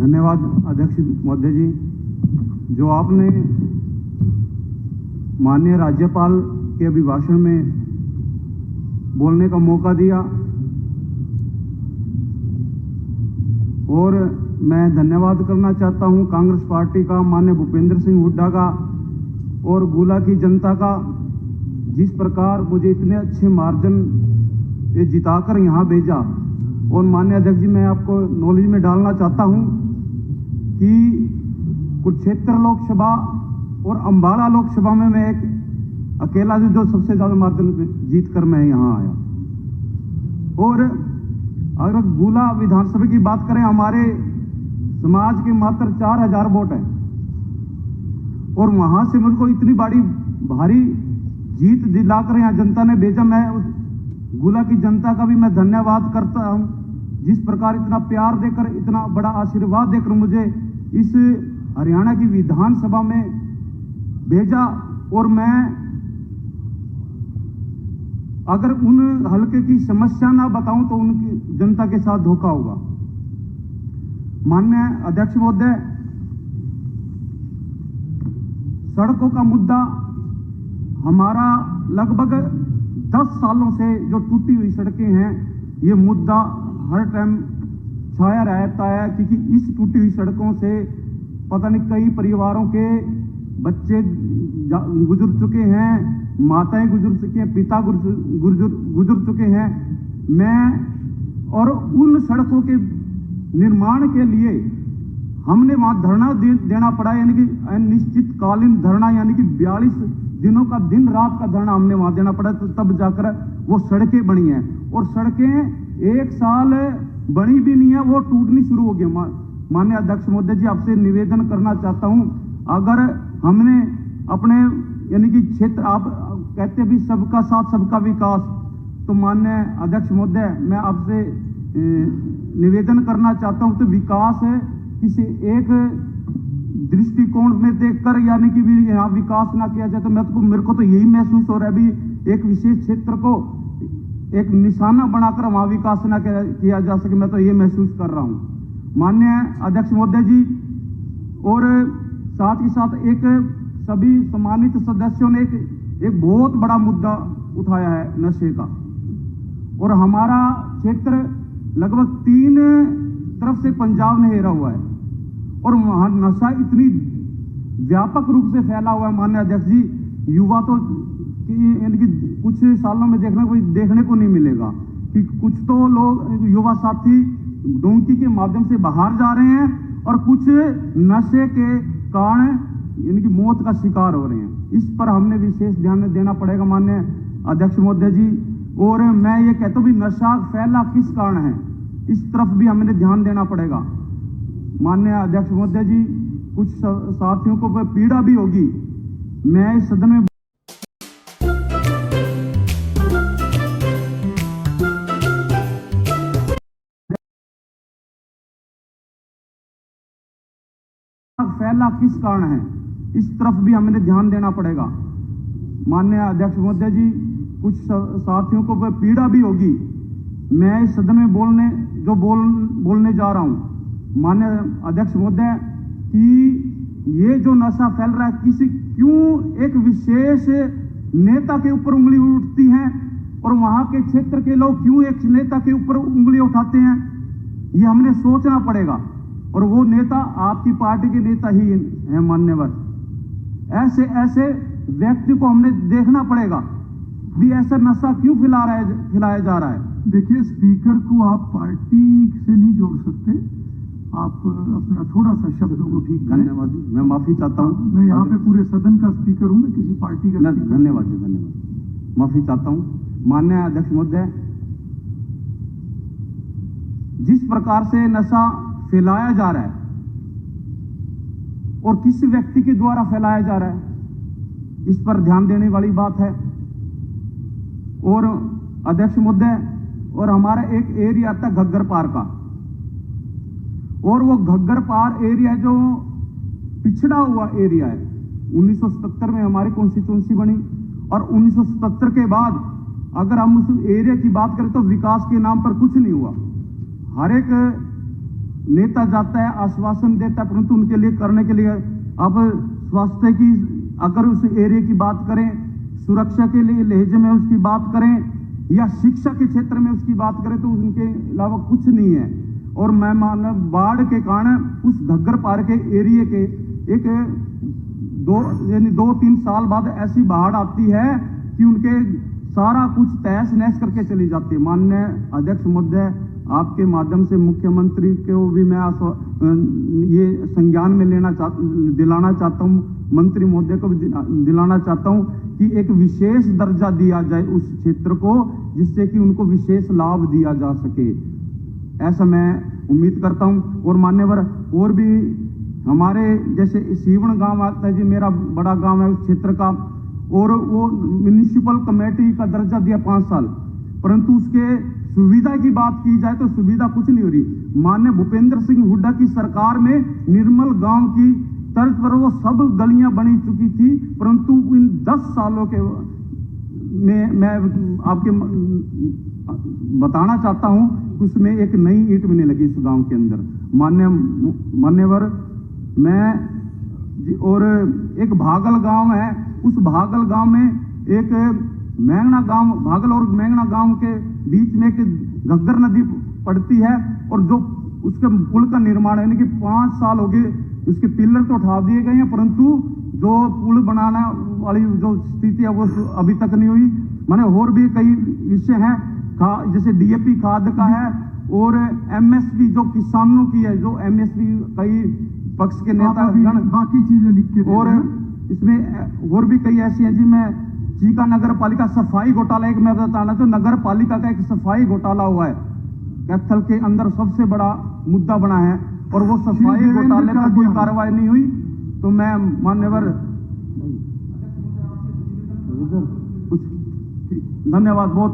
धन्यवाद अध्यक्ष महोदय जी, जो आपने माननीय राज्यपाल के अभिभाषण में बोलने का मौका दिया, और मैं धन्यवाद करना चाहता हूं कांग्रेस पार्टी का, माननीय भूपेंद्र सिंह हुड्डा का और गुला की जनता का, जिस प्रकार मुझे इतने अच्छे मार्जिन से जिताकर यहां भेजा। और माननीय अध्यक्ष जी, मैं आपको नॉलेज में डालना चाहता हूं कि कुरुक्षेत्र लोकसभा और अंबाला लोकसभा में मैं एक अकेला जो सबसे ज्यादा मार्जिन जीत कर मैं यहां आया। और अगर गुला विधानसभा की बात करें, हमारे समाज के मात्र 4000 वोट हैं, और वहां से मुझको इतनी बड़ी भारी जीत दिलाकर यहां जनता ने भेजा। मैं उस गुला की जनता का भी मैं धन्यवाद करता हूं, जिस प्रकार इतना प्यार देकर, इतना बड़ा आशीर्वाद देकर मुझे इस हरियाणा की विधानसभा में भेजा। और मैं अगर उन हलके की समस्या ना बताऊं तो उनकी जनता के साथ धोखा होगा। माननीय अध्यक्ष महोदय, सड़कों का मुद्दा हमारा लगभग 10 सालों से जो टूटी हुई सड़कें हैं, ये मुद्दा हर टाइम छाया रहता है, क्योंकि इस टूटी हुई सड़कों से पता नहीं कई परिवारों के बच्चे गुजर चुके हैं, माताएं गुजर चुकी हैं, पिता गुजर चुके हैं। मैं और उन सड़कों के निर्माण के लिए हमने वहां धरना देना पड़ा, यानी कि अनिश्चितकालीन धरना, यानी कि 42 दिनों का दिन रात का धरना हमने वहां देना पड़ा, तो तब जाकर वो सड़कें बनी हैं। और सड़कें 1 साल बनी भी नहीं है, वो टूटनी शुरू हो गई। माननीय अध्यक्ष महोदय जी, आपसे निवेदन करना चाहता हूं, अगर हमने अपने यानी कि क्षेत्र, आप कहते भी सबका साथ सबका विकास, तो माननीय अध्यक्ष महोदय, मैं आपसे निवेदन करना चाहता हूं, तो विकास किसी एक दृष्टिकोण में देखकर, यानी कि भी यहाँ विकास ना किया जाए, तो मेरे को तो यही महसूस हो रहा है भी एक विशेष क्षेत्र को एक निशाना बनाकर वहां विकास ना किया जा सके, मैं तो ये महसूस कर रहा हूं। माननीय अध्यक्ष महोदय जी, और साथ ही साथ एक सभी सम्मानित सदस्यों ने एक बहुत बड़ा मुद्दा उठाया है, नशे का। और हमारा क्षेत्र लगभग 3 तरफ से पंजाब ने घेरा हुआ है, और वहां नशा इतनी व्यापक रूप से फैला हुआ है। माननीय अध्यक्ष जी, युवा तो यानी कि कुछ सालों में देखने को नहीं मिलेगा कि कुछ तो लोग युवा साथी डोंकी के माध्यम से बाहर जा रहे हैं, और कुछ नशे के कारण यानी कि मौत का शिकार हो रहे हैं। इस पर हमने विशेष ध्यान देना पड़ेगा माननीय अध्यक्ष महोदय जी। और मैं ये कहता हूं भी नशा फैला किस कारण है, इस तरफ भी हमें ध्यान देना पड़ेगा। माननीय अध्यक्ष महोदय जी, कुछ साथियों को पीड़ा भी होगी। मैं इस सदन में फैला किस कारण है, इस तरफ भी हमें ध्यान देना पड़ेगा। माननीय अध्यक्ष महोदय जी, कुछ साथियों को पीड़ा भी होगी। मैं इस सदन में बोलने जा रहा हूं माननीय अध्यक्ष महोदय कि ये जो नशा फैल रहा है, क्यों एक विशेष नेता के ऊपर उंगली उठती है, और वहां के क्षेत्र के लोग क्यों एक नेता के ऊपर उंगली उठाते हैं, ये हमने सोचना पड़ेगा। और वो नेता आपकी पार्टी के नेता ही हैं मान्यवर। ऐसे व्यक्ति को हमने देखना पड़ेगा भी ऐसा नशा क्यों फैलाया जा रहा है। देखिए, स्पीकर को आप पार्टी से नहीं जोड़ सकते, आप अपना थोड़ा सा शब्दों को ठीक करें। धन्यवाद, मैं माफी चाहता हूँ। मैं यहाँ पे पूरे सदन का स्पीकर हूँ, मैं किसी पार्टी का धन्यवाद जी, धन्यवाद, माफी चाहता हूँ। माननीय अध्यक्ष महोदय, जिस प्रकार से नशा फैलाया जा रहा है और किस व्यक्ति के द्वारा फैलाया जा रहा है, इस पर ध्यान देने वाली बात है। और अध्यक्ष महोदय, और हमारा एक एरिया आता है घग्गर पार का, और वो घग्गर पार एरिया जो पिछड़ा हुआ एरिया है, 1977 में हमारी कॉन्स्टिट्यूंसी बनी, और 1977 के बाद अगर हम उस एरिया की बात करें तो विकास के नाम पर कुछ नहीं हुआ। हर एक नेता जाता है, आश्वासन देता है, परंतु उनके लिए करने के लिए अब स्वास्थ्य की अगर उस एरिया की बात करें, सुरक्षा के लिए लहजे में उसकी बात करें या शिक्षा के क्षेत्र में उसकी बात करें तो उनके अलावा कुछ नहीं है। और मैं मान बाढ़ के कारण उस घग्गर पार के एरिया के एक 2-3 साल बाद ऐसी बाढ़ आती है कि उनके सारा कुछ तहस नहस करके चली जाती है। माननीय अध्यक्ष महोदय, आपके माध्यम से मुख्यमंत्री को भी मैं ये संज्ञान में दिलाना चाहता हूँ, मंत्री महोदय को भी दिलाना चाहता हूँ कि एक विशेष दर्जा दिया जाए उस क्षेत्र को, जिससे कि उनको विशेष लाभ दिया जा सके, ऐसा मैं उम्मीद करता हूँ। और मान्यवर और भी हमारे जैसे सीवण गांव आता है जी, मेरा बड़ा गांव है उस क्षेत्र का, और वो म्युनिसिपल कमेटी का दर्जा दिया 5 साल, परंतु उसके सुविधा की बात की जाए तो सुविधा कुछ नहीं हो रही। माननीय भूपेंद्र सिंह हुड्डा की सरकार में निर्मल गांव की तर्ज पर वो सब गलियां बनी चुकी थी, परंतु इन 10 सालों के में मैं आपके बताना चाहता हूं कि उसमें एक नई ईंट भी नहीं लगी इस गांव के अंदर। मान्यवर, मैं और एक भागल गांव है, उस भागल गांव में एक मैंगना गांव, भागल और मैंगना गांव के बीच में एक घग्गर नदी पड़ती है, और जो उसके पुल का निर्माण है, यानी कि 5 साल हो गए, उसके पिलर तो उठा दिए गए हैं, परंतु जो पुल बनाना वाली जो स्थिति है वो अभी तक नहीं हुई। माने और भी कई विषय हैं, जैसे डीएपी खाद का है, और एमएसपी जो किसानों की है, जो एमएसपी कई पक्ष के नेता बाकी चीजें लिख के, और इसमें और भी कई ऐसी हैं जी। मैं चीका नगर पालिका सफाई घोटाला एक मैं बताना, तो नगर पालिका का एक सफाई घोटाला हुआ है, कैथल के अंदर सबसे बड़ा मुद्दा बना है, और वो सफाई घोटाले पर कोई कार्रवाई नहीं हुई। तो मैं मान्यवर कुछ धन्यवाद, बहुत